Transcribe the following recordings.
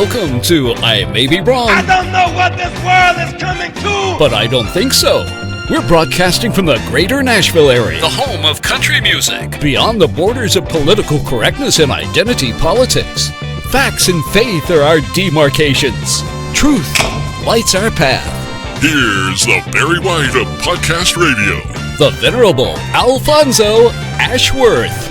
Welcome to I May Be Wrong. I don't know what this world is coming to, but I don't think so. We're broadcasting from the greater Nashville area, the home of country music, beyond the borders of political correctness and identity politics. Facts and faith are our demarcations. Truth lights our path. Here's the Barry White of Podcast Radio, the Venerable Alfonso Ashworth.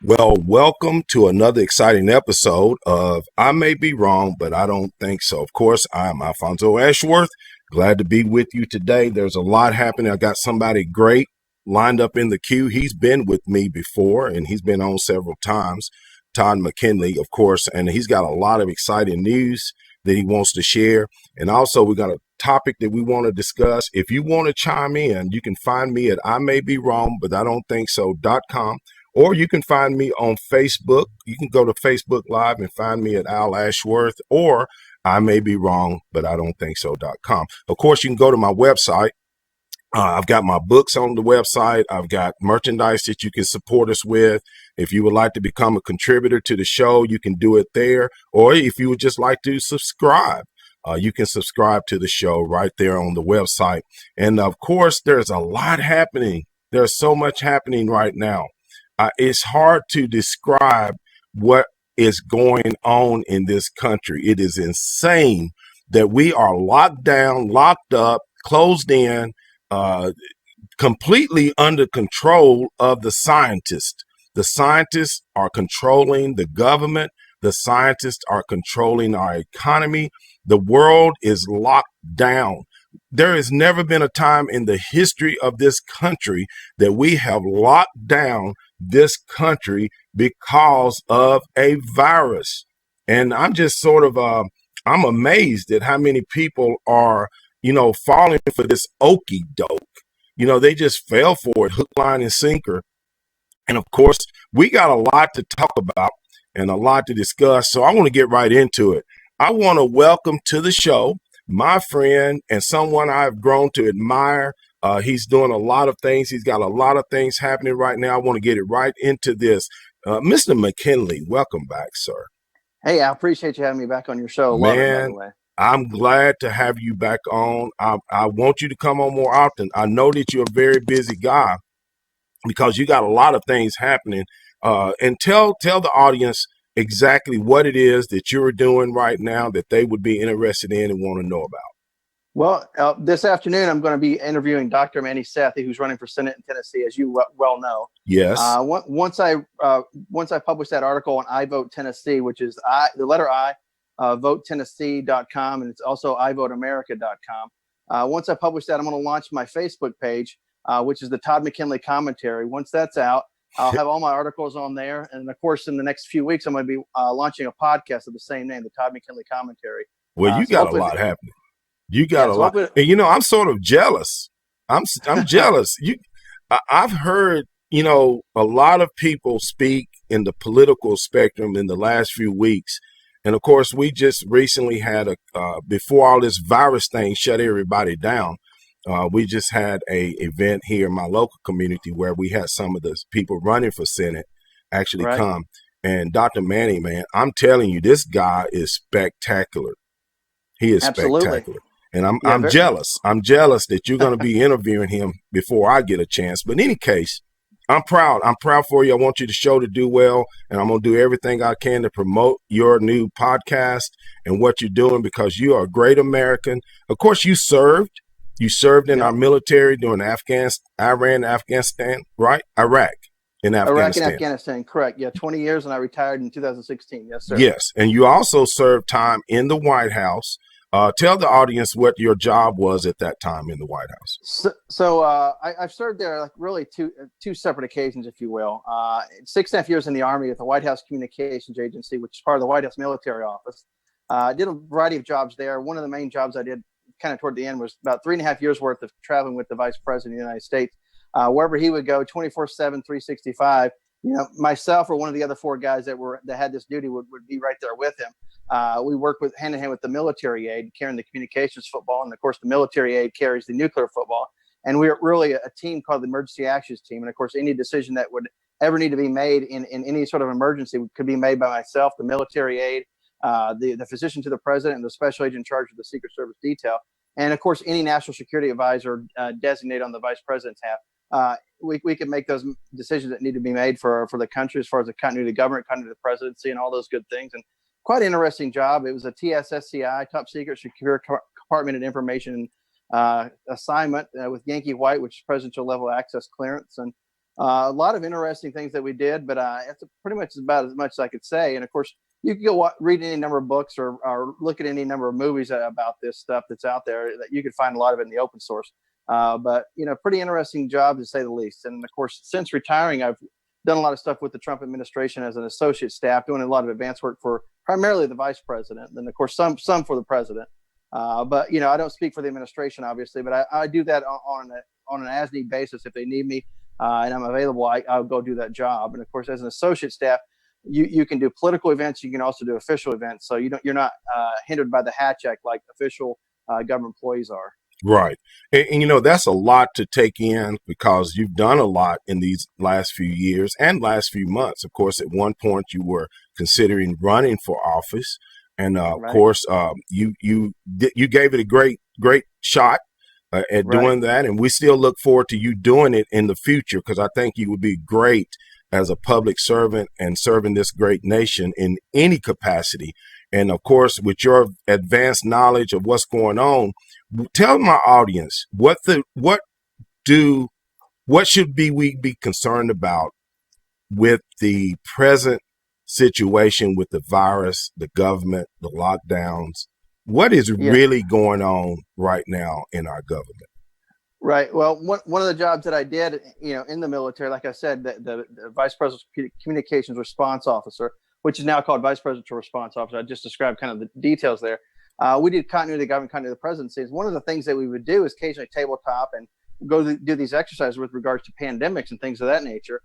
Well, welcome to another exciting episode of I May Be Wrong, but I Don't Think So. Of course, I'm Alfonso Ashworth. Glad to be with you today. There's a lot happening. I got somebody great lined up in the queue. He's been with me before, and he's been on several times. Todd McKinley, of course, and he's got a lot of exciting news that he wants to share. And also, we got a topic that we want to discuss. If you want to chime in, you can find me at I May Be Wrong, but I Don't Think So.com. Or you can find me on Facebook. You can go to Facebook Live and find me at Al Ashworth, or I May Be Wrong, but I Don't Think So.com. Of course, you can go to my website. I've got my books on the website. I've got merchandise that you can support us with. If you would like to become a contributor to the show, you can do it there. Or if you would just like to subscribe, you can subscribe to the show right there on the website. And of course, there's a lot happening. There's so much happening right now. It's hard to describe what is going on in this country. It is insane that we are locked down, locked up, closed in, completely under control of the scientists. The scientists are controlling the government. The scientists are controlling our economy. The world is locked down. There has never been a time in the history of this country that we have locked down this country because of a virus. And I'm just sort of, I'm amazed at how many people are, falling for this okie doke. They just fell for it, hook, line, and sinker. And of course, we got a lot to talk about and a lot to discuss. So I want to get right into it. I want to welcome to the show my friend and someone I've grown to admire. He's doing a lot of things. He's got a lot of things happening right now. I want to get it right into this. Mr. McKinley, welcome back, sir. Hey, I appreciate you having me back on your show. Man, I'm glad to have you back on. I want you to come on more often. I know that you're a very busy guy because you got a lot of things happening. And tell the audience exactly what it is that you're doing right now that they would be interested in and want to know about. Well, this afternoon, I'm going to be interviewing Dr. Manny Sethi, who's running for Senate in Tennessee, as you well know. Yes. Once I publish that article on I Vote Tennessee, which is the letter I, votetennessee.com, and it's also ivoteamerica.com. Once I publish that, I'm going to launch my Facebook page, which is the Todd McKinley Commentary. Once that's out, I'll have all my articles on there. And of course, in the next few weeks, I'm going to be launching a podcast of the same name, the Todd McKinley Commentary. Well, you got a lot happening. You got a lot. And, I'm sort of jealous. I'm jealous. I've heard, a lot of people speak in the political spectrum in the last few weeks. And of course, we just recently had before all this virus thing shut everybody down, we just had a event here in my local community where we had some of the people running for Senate actually come. And Dr. Manny, man, I'm telling you, this guy is spectacular. He is spectacular. And I'm jealous. I'm jealous that you're going to be interviewing him before I get a chance. But in any case, I'm proud. I'm proud for you. I want you to show to do well. And I'm going to do everything I can to promote your new podcast and what you're doing because you are a great American. Of course, you served. You served in our military during Iran, Afghanistan, right? Iraq and Afghanistan, correct. Yeah, 20 years, and I retired in 2016. Yes, sir. Yes, and you also served time in the White House. Tell the audience what your job was at that time in the White House. So I've served there like really two separate occasions, if you will. 6.5 years in the Army at the White House Communications Agency, which is part of the White House Military Office. I did a variety of jobs there. One of the main jobs I did kind of toward the end was about 3.5 years worth of traveling with the Vice President of the United States. Wherever he would go, 24/7, 365. Myself or one of the other four guys that had this duty would be right there with him. We work with hand in hand with the military aide, carrying the communications football, and of course the military aide carries the nuclear football. And we're really a team called the Emergency Actions Team. And of course, any decision that would ever need to be made in any sort of emergency could be made by myself, the military aide, the physician to the president, and the special agent in charge of the Secret Service detail. And of course, any national security advisor designated on the vice president's half. We can make those decisions that need to be made for the country as far as the continuity of government, continuity of the presidency, and all those good things. And quite an interesting job. It was a TSSCI, top secret secure compartmented information assignment with Yankee White, which is presidential level access clearance. And a lot of interesting things that we did, but that's pretty much about as much as I could say. And of course, you can go read any number of books or look at any number of movies about this stuff that's out there. That you can find a lot of it in the open source. But pretty interesting job to say the least. And of course, since retiring, I've done a lot of stuff with the Trump administration as an associate staff, doing a lot of advanced work for primarily the vice president, and of course some for the president. But I don't speak for the administration, obviously, but I do that on an as need basis. If they need me and I'm available, I'll go do that job. And of course, as an associate staff, you can do political events. You can also do official events. So you're not hindered by the Hatch Act like official government employees are. Right. And that's a lot to take in because you've done a lot in these last few years and last few months. Of course, at one point you were considering running for office. And of course, you gave it a great shot at doing that. And we still look forward to you doing it in the future because I think you would be great as a public servant and serving this great nation in any capacity. And of course, with your advanced knowledge of what's going on, tell my audience what should we be concerned about with the present situation with the virus, the government, the lockdowns. What is really going on right now in our government? Right. Well, one of the jobs that I did, in the military, like I said, the Vice President's Communications Response Officer, which is now called Vice Presidential Response Officer. I just described kind of the details there. We did continuity of the government, continuity of the presidency. One of the things that we would do is occasionally tabletop and go do these exercises with regards to pandemics and things of that nature.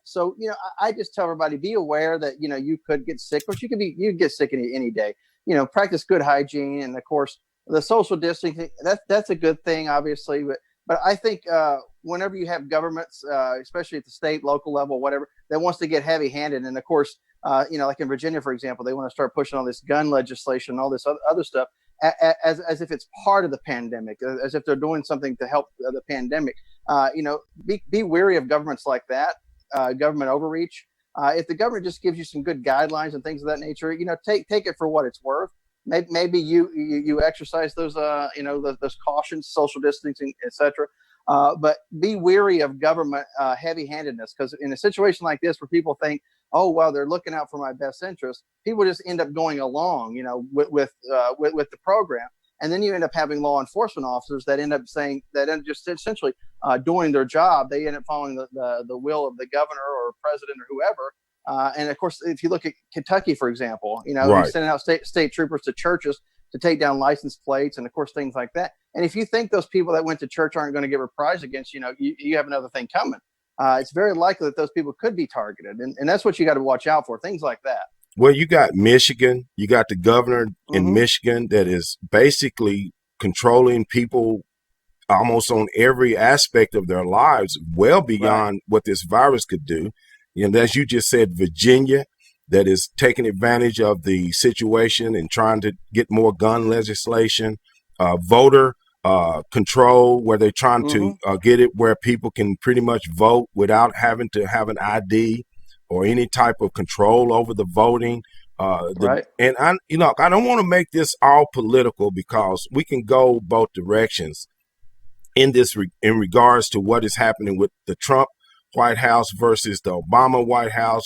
So I just tell everybody, be aware that you could get sick, but you can get sick any day. Practice good hygiene, and of course the social distancing. That's a good thing, obviously. But I think whenever you have governments, especially at the state, local level, whatever, that wants to get heavy-handed, and of course, like in Virginia, for example, they want to start pushing all this gun legislation, all this other stuff, as if it's part of the pandemic, as if they're doing something to help the pandemic. Be wary of governments like that, government overreach. If the government just gives you some good guidelines and things of that nature, take it for what it's worth. Maybe you exercise those those cautions, social distancing, etc. But be wary of government heavy-handedness, because in a situation like this where people think, oh well, they're looking out for my best interest, people just end up going along, with the program, and then you end up having law enforcement officers that end up just essentially doing their job. They end up following the will of the governor or president or whoever. And of course, if you look at Kentucky, for example, you're sending out state troopers to churches to take down license plates and of course things like that. And if you think those people that went to church aren't going to get reprised against, you have another thing coming. It's very likely that those people could be targeted, and that's what you got to watch out for. Things like that. Well, you got Michigan. You got the governor in Michigan that is basically controlling people almost on every aspect of their lives, well beyond what this virus could do. As you just said, Virginia, that is taking advantage of the situation and trying to get more gun legislation, voter control, where they're trying to get it where people can pretty much vote without having to have an ID or any type of control over the voting. And I don't want to make this all political because we can go both directions in regards to what is happening with the Trump White House versus the Obama White House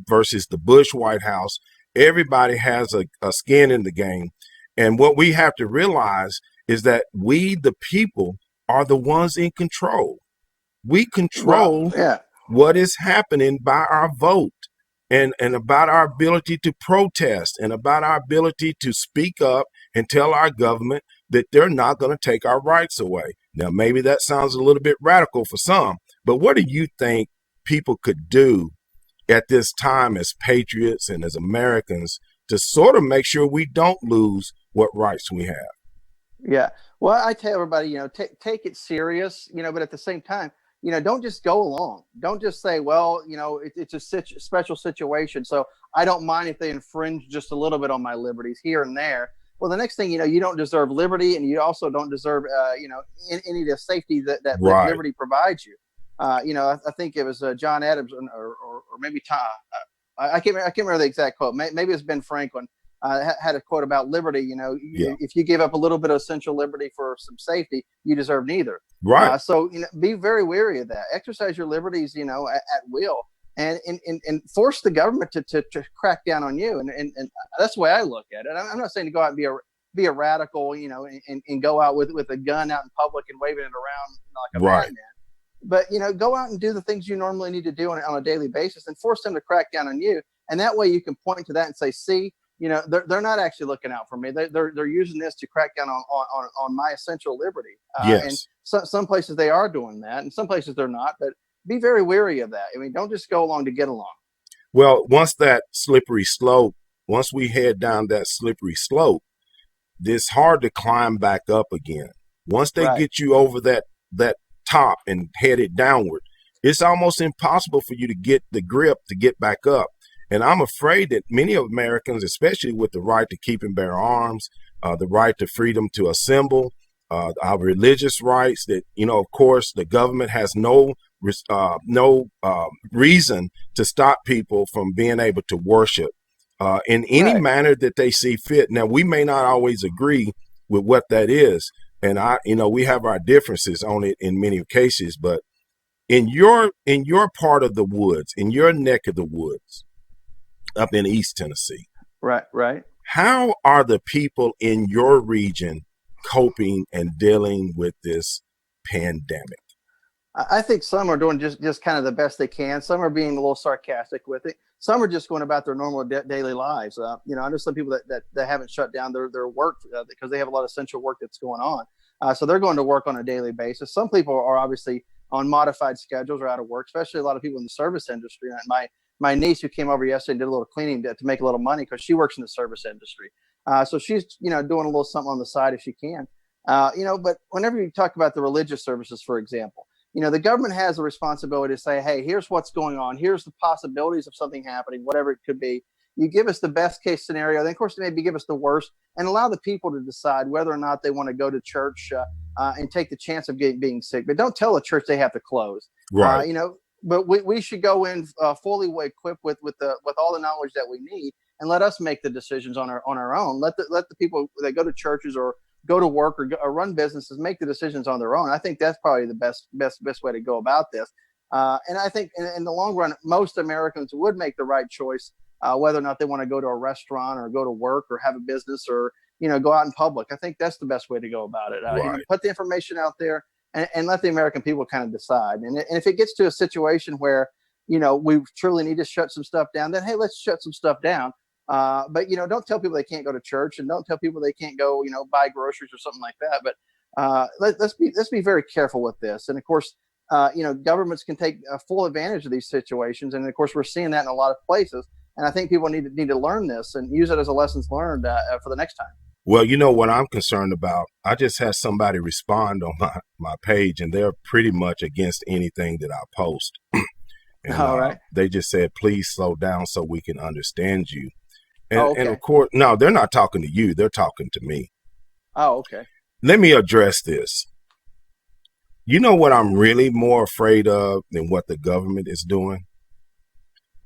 versus the Bush White House. Everybody has a skin in the game. And what we have to realize is that we, the people, are the ones in control. We control what is happening by our vote and about our ability to protest and about our ability to speak up and tell our government that they're not going to take our rights away. Now, maybe that sounds a little bit radical for some, but what do you think people could do at this time as patriots and as Americans to sort of make sure we don't lose what rights we have? Yeah. Well, I tell everybody, take it serious, but at the same time, don't just go along. Don't just say, well, it's a special situation, so I don't mind if they infringe just a little bit on my liberties here and there. Well, the next thing you know, you don't deserve liberty, and you also don't deserve, any of the safety that Right. liberty provides you. I think it was John Adams or maybe Tom. I can't remember the exact quote. Maybe it's Ben Franklin. Had a quote about liberty. Yeah. If you give up a little bit of essential liberty for some safety, you deserve neither. Right. So be very wary of that. Exercise your liberties, at will, and force the government to crack down on you. And that's the way I look at it. I'm not saying to go out and be a radical, and go out with a gun out in public and waving it around like a madman. But go out and do the things you normally need to do on a daily basis, and force them to crack down on you. And that way, you can point to that and say, "See, they're not actually looking out for me. They're using this to crack down on my essential liberty." Yes. And some places they are doing that, and some places they're not. But be very wary of that. I mean, don't just go along to get along. Well, once we head down that slippery slope, it's hard to climb back up again. Once they get you over that top and headed downward, it's almost impossible for you to get the grip to get back up. And I'm afraid that many Americans, especially with the right to keep and bear arms, the right to freedom to assemble, our religious rights, that, of course, the government has no reason to stop people from being able to worship in any manner that they see fit. Now, we may not always agree with what that is. And we have our differences on it in many cases, but in your part of the woods, in your neck of the woods, up in East Tennessee, right. How are the people in your region coping and dealing with this pandemic? I think some are doing just kind of the best they can. Some are being a little sarcastic with it. Some are just going about their normal daily lives. I know some people that haven't shut down their work because they have a lot of essential work that's going on. So they're going to work on a daily basis. Some people are obviously on modified schedules or out of work, especially a lot of people in the service industry. My niece, who came over yesterday and did a little cleaning to make a little money because she works in the service industry. So she's doing a little something on the side if she can. But whenever you talk about the religious services, for example, the government has a responsibility to say, hey, here's what's going on. Here's the possibilities of something happening, whatever it could be. You give us the best case scenario. Then, of course, maybe give us the worst and allow the people to decide whether or not they want to go to church and take the chance of being sick. But don't tell the church they have to close. Right. But we should go in fully equipped with all the knowledge that we need, and let us make the decisions on our own. Let the people that go to churches or go to work or run businesses make the decisions on their own. I think that's probably the best way to go about this. And I think in the long run, most Americans would make the right choice, whether or not they want to go to a restaurant or go to work or have a business or go out in public. I think that's the best way to go about it. Right. Put the information out there and let the American people kind of decide. And if it gets to a situation where we truly need to shut some stuff down, then hey, let's shut some stuff down. But don't tell people they can't go to church, and don't tell people they can't go, buy groceries or something like that. But let's be very careful with this. And of course, governments can take full advantage of these situations, and of course, we're seeing that in a lot of places. And I think people need to learn this and use it as a lessons learned for the next time. Well, what I'm concerned about, I just had somebody respond on my page, and they're pretty much against anything that I post. And, all right. They just said, please slow down so we can understand you. And, okay. and of course, no, they're not talking to you. They're talking to me. Oh, okay. Let me address this. You know what I'm really more afraid of than what the government is doing?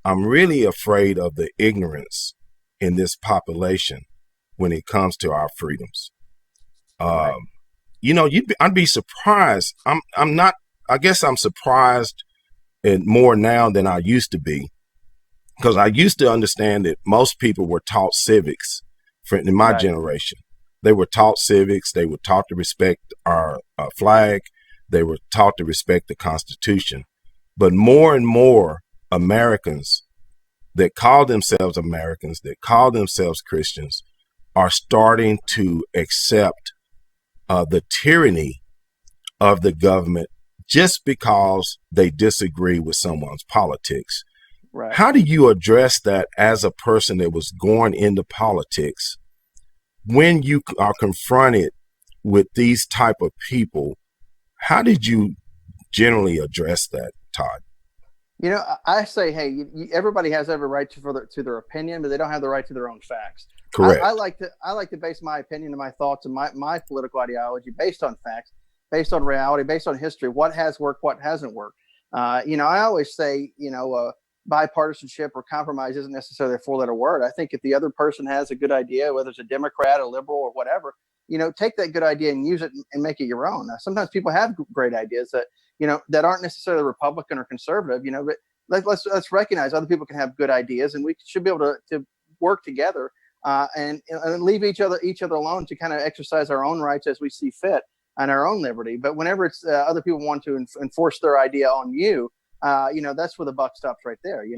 I'm really afraid of the ignorance in this population when it comes to our freedoms. Right. I'd be surprised. I guess I'm surprised and more now than I used to be. Because I used to understand that most people were taught civics in my generation. They were taught civics. They were taught to respect our flag. They were taught to respect the Constitution. But more and more Americans that call themselves Americans, that call themselves Christians, are starting to accept the tyranny of the government just because they disagree with someone's politics. Right. How do you address that as a person that was going into politics when you are confronted with these type of people? How did you generally address that, Todd? I say, hey, everybody has every right to their opinion, but they don't have the right to their own facts. Correct. I like to base my opinion and my thoughts and my political ideology based on facts, based on reality, based on history. What has worked, what hasn't worked. I always say, bipartisanship or compromise isn't necessarily a four-letter word. I think if the other person has a good idea, whether it's a Democrat, a liberal, or whatever, take that good idea and use it and make it your own. Now, sometimes people have great ideas that aren't necessarily Republican or conservative, but let's recognize other people can have good ideas, and we should be able to work together and leave each other alone to kind of exercise our own rights as we see fit and our own liberty. But whenever it's other people want to enforce their idea on you, that's where the buck stops right there. You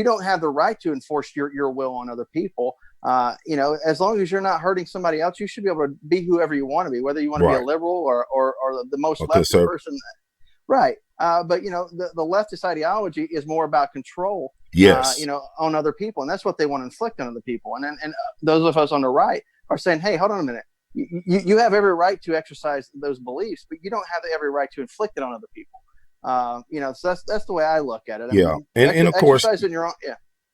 don't have the right to enforce your will on other people. As long as you're not hurting somebody else, you should be able to be whoever you want to be, whether you want to be a liberal or the most left person. Right. But the leftist ideology is more about control, yes, on other people. And that's what they want to inflict on other people. And those of us on the right are saying, hey, hold on a minute. You have every right to exercise those beliefs, but you don't have every right to inflict it on other people. So that's the way I look at it. And of course, your own,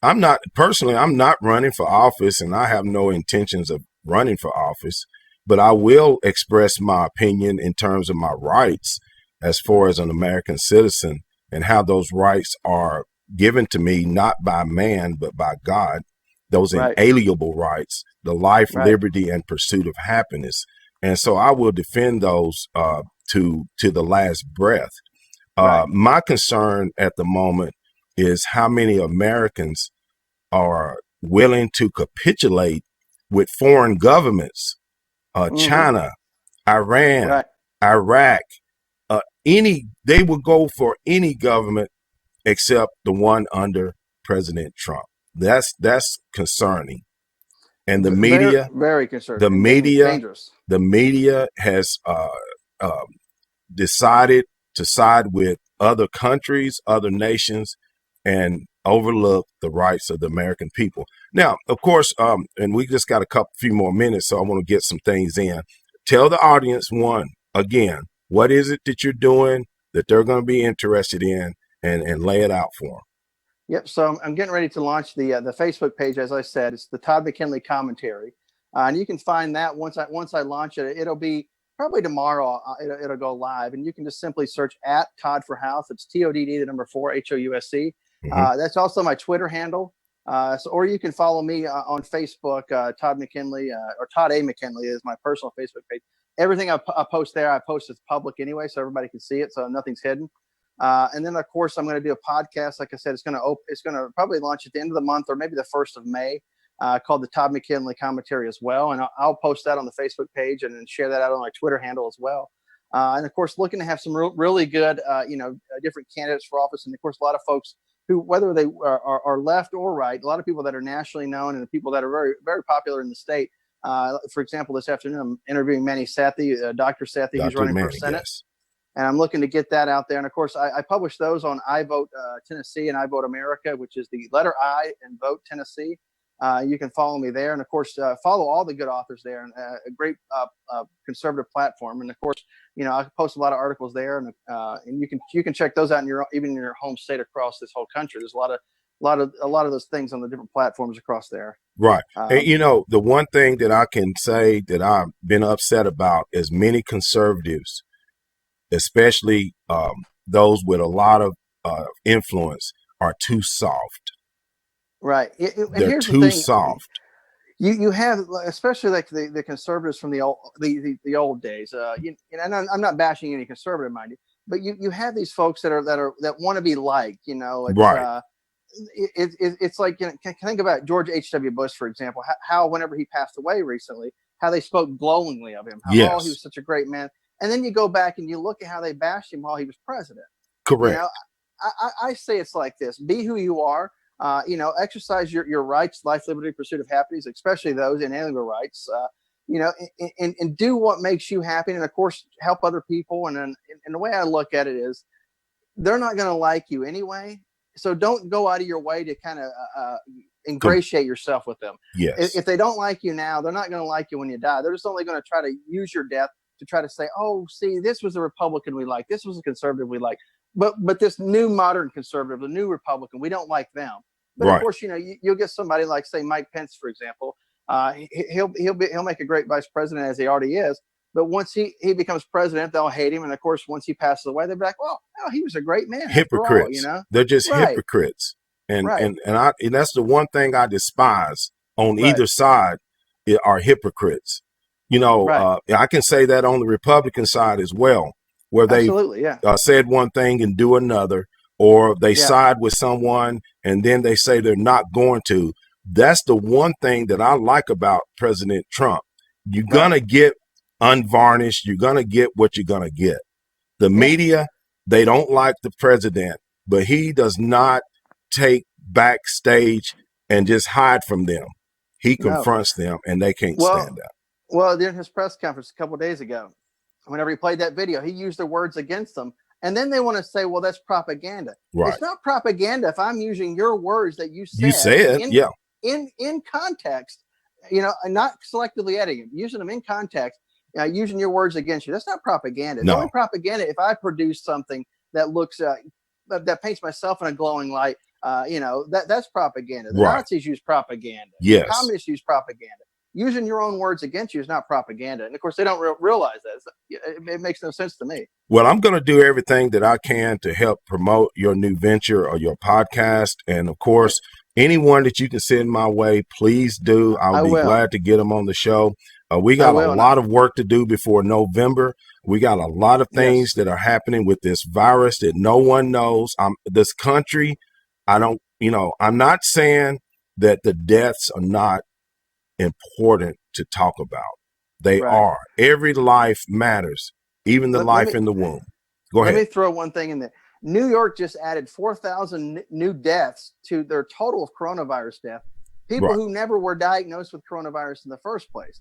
I'm not running for office, and I have no intentions of running for office, but I will express my opinion in terms of my rights as far as an American citizen and how those rights are given to me, not by man, but by God, those inalienable rights, the life, liberty, and pursuit of happiness. And so I will defend those to the last breath. My concern at the moment is how many Americans are willing to capitulate with foreign governments, China, Iran, Iraq, they will go for any government except the one under President Trump. That's concerning. And the media, very concerning. Dangerous. The media has decided to side with other countries, other nations, and overlook the rights of the American people. Now, of course, and we just got few more minutes, so I want to get some things in. Tell the audience again, what is it that you're doing that they're going to be interested in, and lay it out for them. Yep. So I'm getting ready to launch the Facebook page. As I said, it's the Todd McKinley Commentary, and you can find that once I launch it. It'll be probably tomorrow. It'll go live, and you can just simply search at Todd for House. It's TODD, the number 4, HOUSC. That's also my Twitter handle. Or you can follow me on Facebook, Todd McKinley, or Todd A. McKinley is my personal Facebook page. Everything I post there, I post as public anyway, so everybody can see it, so nothing's hidden. And then, of course, I'm going to do a podcast. Like I said, it's going to probably launch at the end of the month or maybe the 1st of May, called the Todd McKinley Commentary as well. And I'll post that on the Facebook page and then share that out on my Twitter handle as well. And of course, looking to have some really good, different candidates for office. And of course, a lot of folks who, whether they are left or right, a lot of people that are nationally known and the people that are very, very popular in the state. For example, this afternoon, I'm interviewing Manny Sethi, Dr. Sethi, who's running for Senate. Yes. And I'm looking to get that out there. And of course, I publish those on I Vote Tennessee and I Vote America, which is the letter I and Vote Tennessee. You can follow me there. And of course, follow all the good authors there, and a great conservative platform. And of course, I post a lot of articles there, and you can check those out even in your home state across this whole country. There's a lot of those things on the different platforms across there. Right. And, the one thing that I can say that I've been upset about is many conservatives, especially those with a lot of influence, are too soft. Right. They're too soft. You have, especially like the conservatives from the old days. And I'm not bashing any conservative, mind you, but you have these folks that want to be liked. Right. It's like, think about George H.W. Bush, for example. How whenever he passed away recently, how they spoke glowingly of him. How he was such a great man. And then you go back and you look at how they bashed him while he was president. Correct. I say it's like this: be who you are. Exercise your rights, life, liberty, pursuit of happiness, especially those inalienable rights. And do what makes you happy, and of course, help other people. And the way I look at it is, they're not going to like you anyway, so don't go out of your way to kind of ingratiate yourself with them. Yes. If they don't like you now, they're not going to like you when you die. They're just only going to try to use your death to try to say, oh, see, this was a Republican we like, this was a conservative we like. But this new modern conservative, the new Republican, we don't like them. But of course, you'll get somebody like, say, Mike Pence, for example. He'll make a great vice president, as he already is. But once he becomes president, they'll hate him. And of course, once he passes away, they'll be like, well, oh, he was a great man. Hypocrites. After all, They're just hypocrites. And that's the one thing I despise on either side are hypocrites. I can say that on the Republican side as well, where they said one thing and do another, or they side with someone and then they say they're not going to. That's the one thing that I like about President Trump. You're going to get unvarnished. You're going to get what you're going to get. The media, they don't like the president, but he does not take backstage and just hide from them. He confronts them and they can't stand that. Well, during his press conference a couple of days ago, whenever he played that video, he used their words against them. And then they want to say, well, that's propaganda. Right. It's not propaganda if I'm using your words that you said in context, not selectively editing, using them in context, using your words against you. That's not propaganda. It's only propaganda if I produce something that looks that paints myself in a glowing light. That's propaganda. The Nazis use propaganda. Yes. The communists use propaganda. Using your own words against you is not propaganda. And of course, they don't realize that. It makes no sense to me. Well, I'm going to do everything that I can to help promote your new venture or your podcast. And of course, anyone that you can send my way, please do. I'll be glad to get them on the show. We got a lot of work to do before November. We got a lot of things that are happening with this virus that no one knows. This country, I'm not saying that the deaths are not important to talk about. They are. Every life matters, even the life in the womb. Go ahead. Let me throw one thing in there. New York just added 4,000 new deaths to their total of coronavirus death. People who never were diagnosed with coronavirus in the first place.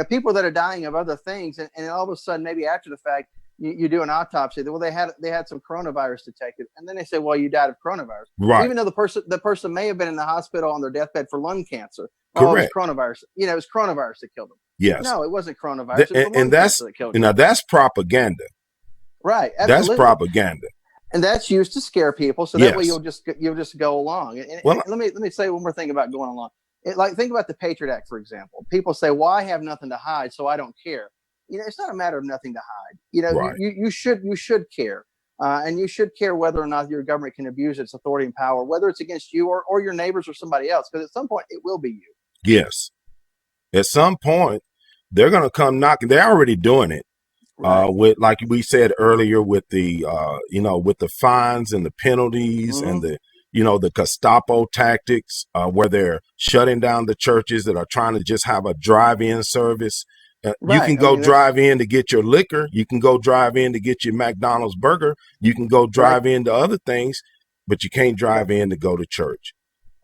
People that are dying of other things, and all of a sudden, maybe after the fact, you do an autopsy. Well, they had some coronavirus detected, and then they say, "Well, you died of coronavirus," even though the person may have been in the hospital on their deathbed for lung cancer. Oh, it was coronavirus. It was coronavirus that killed them. Yes. No, it wasn't coronavirus. And that's that killed them. That's propaganda. Right. Absolutely. That's propaganda. And that's used to scare people, so that way you'll just go along. And let me say one more thing about going along. Think about the Patriot Act, for example. People say, "Well, I have nothing to hide, so I don't care." It's not a matter of nothing to hide. You should care, and you should care whether or not your government can abuse its authority and power, whether it's against you or your neighbors or somebody else, because at some point it will be you. Yes, at some point they're going to come knocking. They're already doing it. With, like we said earlier, with the with the fines and the penalties and the Gestapo tactics, where they're shutting down the churches that are trying to just have a drive-in service. You can go drive in to get your liquor. You can go drive in to get your McDonald's burger. You can go drive in to other things, but you can't drive in to go to church.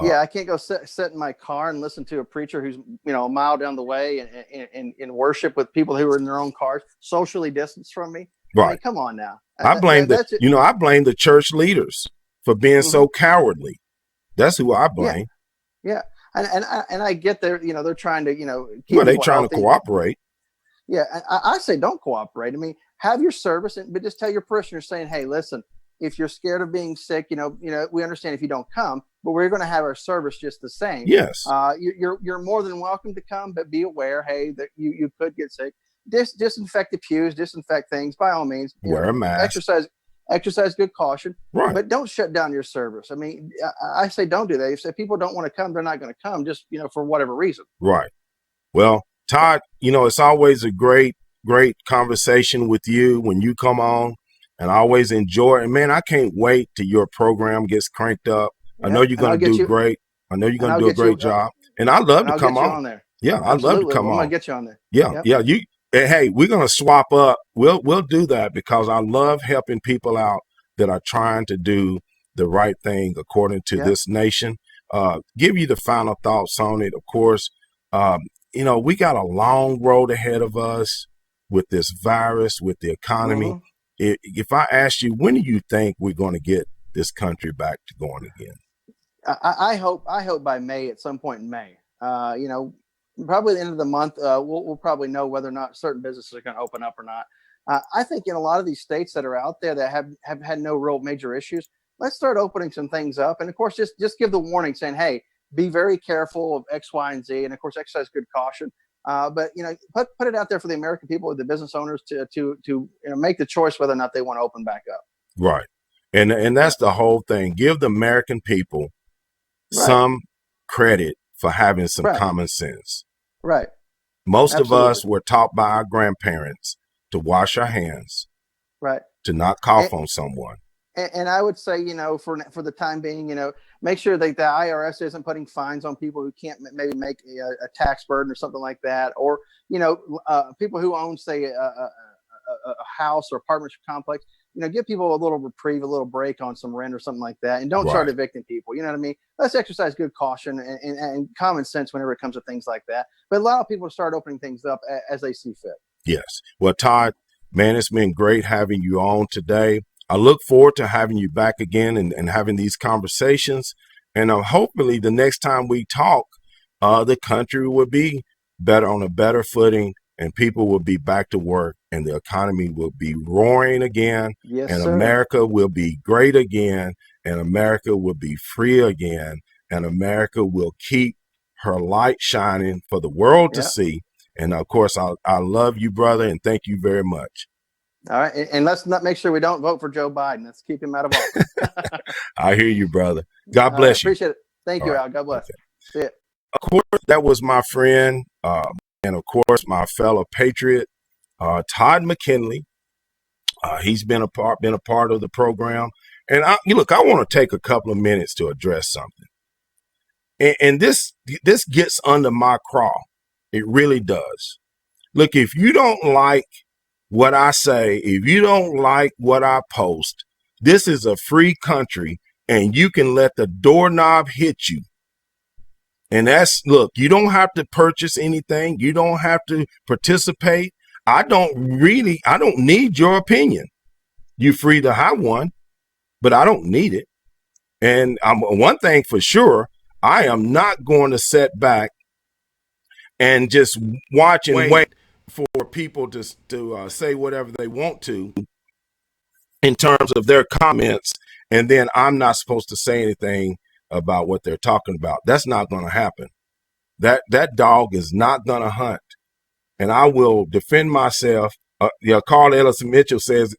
I can't go sit in my car and listen to a preacher who's a mile down the way and worship with people who are in their own cars, socially distanced from me. Right? I mean, come on now. I blame the church leaders for being so cowardly. That's who I blame. Yeah. And I get they're trying to keep they trying to cooperate. Yeah, I say don't cooperate. I mean, have your service, but just tell your parishioners saying, "Hey, listen, if you're scared of being sick, we understand if you don't come, but we're going to have our service just the same. Yes, you're more than welcome to come, but be aware, hey, that you could get sick. Disinfect the pews, disinfect things by all means. Wear a mask. Exercise good caution, right? But don't shut down your service. I mean, I say don't do that. If people don't want to come, they're not going to come, just for whatever reason. Right. Well, Todd, it's always a great conversation with you when you come on, and I always enjoy it. And man, I can't wait till your program gets cranked up. I know you're going to do great. I know you're going to do a great job, and I'd love to come on there. Yeah, I'd love to come on. I'm going to get you on there. Yeah. Hey, we're going to swap up. We'll do that because I love helping people out that are trying to do the right thing according to this nation. Give you the final thoughts on it. Of course, we got a long road ahead of us with this virus, with the economy. If I asked you, when do you think we're going to get this country back to going again? I hope by May, at some point in May. Probably the end of the month, we'll probably know whether or not certain businesses are going to open up or not. I think in a lot of these states that are out there that have had no real major issues, let's start opening some things up. And of course, just give the warning saying, hey, be very careful of X, Y, and Z. And of course, exercise good caution. But put it out there for the American people, the business owners to make the choice whether or not they want to open back up. Right. And that's the whole thing. Give the American people some credit for having some common sense. Right. Most of us were taught by our grandparents to wash our hands, to not cough on someone. And I would say, for the time being, make sure that the IRS isn't putting fines on people who can't maybe make a tax burden or something like that. Or, people who own, say, a house or apartment complex, give people a little reprieve, a little break on some rent or something like that. And don't start evicting people. You know what I mean? Let's exercise good caution and common sense whenever it comes to things like that. But allow people to start opening things up as they see fit. Yes. Well, Todd, man, it's been great having you on today. I look forward to having you back again and having these conversations. And hopefully the next time we talk, the country will be better on a better footing and people will be back to work and the economy will be roaring again. Yes, and sir. America will be great again and America will be free again and America will keep her light shining for the world to see. And of course, I love you, brother, and thank you very much. All right. And let's not make sure we don't vote for Joe Biden. Let's keep him out of office. I hear you, brother. God bless you. Appreciate it. Thank you, Al. God bless. Okay. See it. Of course, that was my friend and, of course, my fellow patriot, Todd McKinley. He's been a part of the program. And I want to take a couple of minutes to address something. And this gets under my craw. It really does. Look, if you don't like what I say, if you don't like what I post, this is a free country and you can let the doorknob hit you. And look, you don't have to purchase anything. You don't have to participate. I don't need your opinion. You're free to have one, but I don't need it. And one thing for sure, I am not going to sit back and just watch and wait for people to say whatever they want to in terms of their comments, and then I'm not supposed to say anything about what they're talking about. That's not going to happen. That dog is not going to hunt, and I will defend myself. Carl Ellison Mitchell says,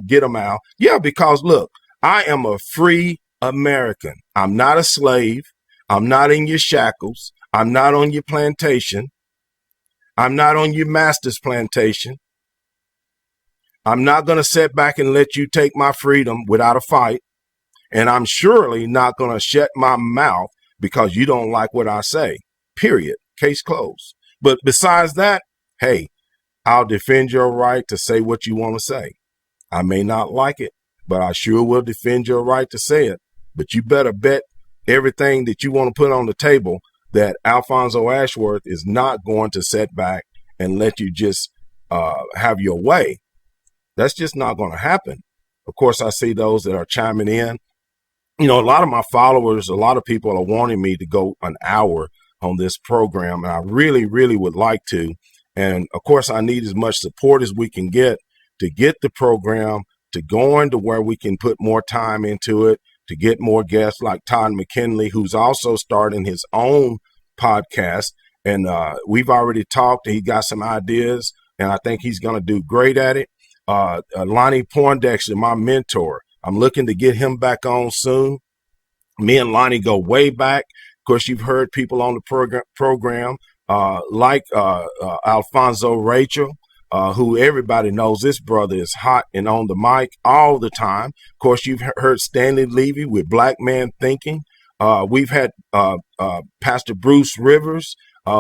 get him out. Yeah, because look, I am a free American. I'm not a slave. I'm not in your shackles. I'm not on your plantation. I'm not on your master's plantation. I'm not going to sit back and let you take my freedom without a fight. And I'm surely not going to shut my mouth because you don't like what I say. Period. Case closed. But besides that, hey, I'll defend your right to say what you want to say. I may not like it, but I sure will defend your right to say it. But you better bet everything that you want to put on the table that Alfonso Ashworth is not going to sit back and let you just have your way. That's just not going to happen. Of course, I see those that are chiming in. A lot of my followers, a lot of people are wanting me to go an hour on this program, and I really, really would like to. And of course, I need as much support as we can get to get the program to going to where we can put more time into it, to get more guests like Todd McKinley, who's also starting his own podcast. And we've already talked. He got some ideas, and I think he's going to do great at it. Lonnie Poindexter, my mentor, I'm looking to get him back on soon. Me and Lonnie go way back. Of course, you've heard people on the program like Alfonso Rachel, who everybody knows this brother is hot and on the mic all the time. Of course, you've heard Stanley Levy with Black Man Thinking. We've had Pastor Bruce Rivers.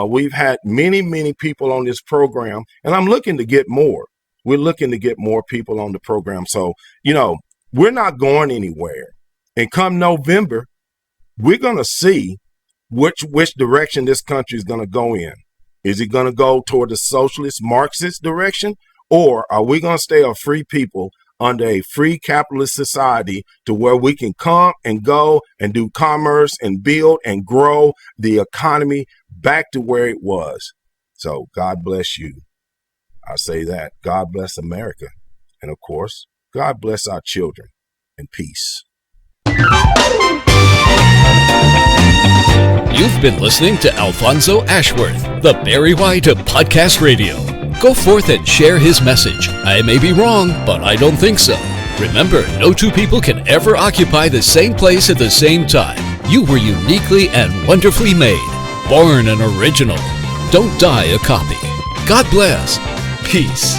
We've had many, many people on this program, and I'm looking to get more. We're looking to get more people on the program. So, we're not going anywhere. And come November, we're going to see which direction this country is going to go in. Is it going to go toward the socialist Marxist direction? Or are we going to stay a free people under a free capitalist society to where we can come and go and do commerce and build and grow the economy back to where it was? So God bless you. I say that. God bless America. And of course, God bless our children. And peace. You've been listening to Alfonso Ashworth, the Barry White of Podcast Radio. Go forth and share his message. I may be wrong, but I don't think so. Remember, no two people can ever occupy the same place at the same time. You were uniquely and wonderfully made. Born an original. Don't die a copy. God bless. Peace.